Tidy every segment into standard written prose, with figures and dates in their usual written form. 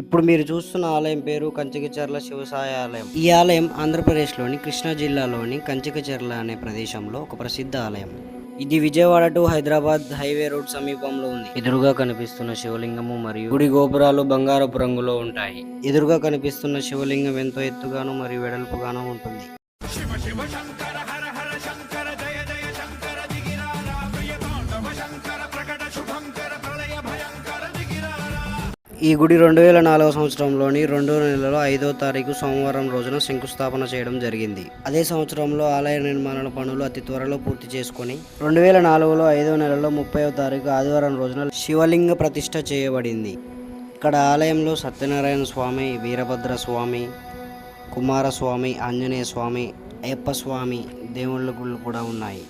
ఇప్పుడు మీరు చూస్తున్న ఆలయం పేరు కంచికచర్ల శివసాయి ఆలయం. ఈ ఆలయం ఆంధ్రప్రదేశ్లోని కృష్ణా జిల్లాలోని కంచికచర్ల అనే ప్రదేశంలో ఒక ప్రసిద్ధ ఆలయం. ఇది Vijayawada to Hyderabad highway road సమీపంలో ఉంది. ఎదురుగా కనిపిస్తున్న శివలింగము మరియు గుడి గోపురాలు బంగారపు రంగులో ఉంటాయి. ఎదురుగా కనిపిస్తున్న శివలింగం ఎంతో ఎత్తుగాను మరియు వెడల్పుగాను ఉంటుంది. శివ శివ శంకర హర హర శంకర జయ జయ శంకర దిగిరారా ప్రియ తాండవ శంకర ప్రకట శుభంకర ప్రళయ భయంకర దిగిరారా. ఈ గుడి 2004 సంవత్సరంలోని 2వ నెలలో 5వ తారీఖు సోమవారం రోజున శంకుస్థాపన చేయడం జరిగింది. అదే సంవత్సరంలో ఆలయ నిర్మాణ పనులు అతి త్వరలో పూర్తి చేసుకుని 2004లో 5వ నెలలో 30వ తారీఖు ఆదివారం రోజున శివలింగ ప్రతిష్ఠ చేయబడింది. ఇక్కడ ఆలయంలో సత్యనారాయణ స్వామి, వీరభద్ర స్వామి, కుమారస్వామి, ఆంజనేయ స్వామి, అయ్యప్ప స్వామి దేవుళ్ళ గుళ్ళు కూడా ఉన్నాయి.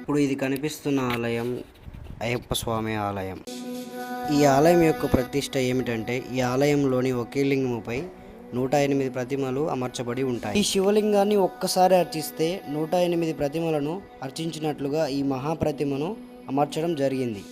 ఇప్పుడు ఇది కనిపిస్తున్న ఆలయం అయ్యప్ప స్వామి ఆలయం. ఈ ఆలయం యొక్క ప్రతిష్ట ఏమిటంటే, ఈ ఆలయంలోని ఒకే లింగముపై 108 ప్రతిమలు అమర్చబడి ఉంటాయి. ఈ శివలింగాన్ని ఒక్కసారి అర్చిస్తే 108 ప్రతిమలను అర్చించినట్లుగా ఈ మహాప్రతిమను అమర్చడం జరిగింది.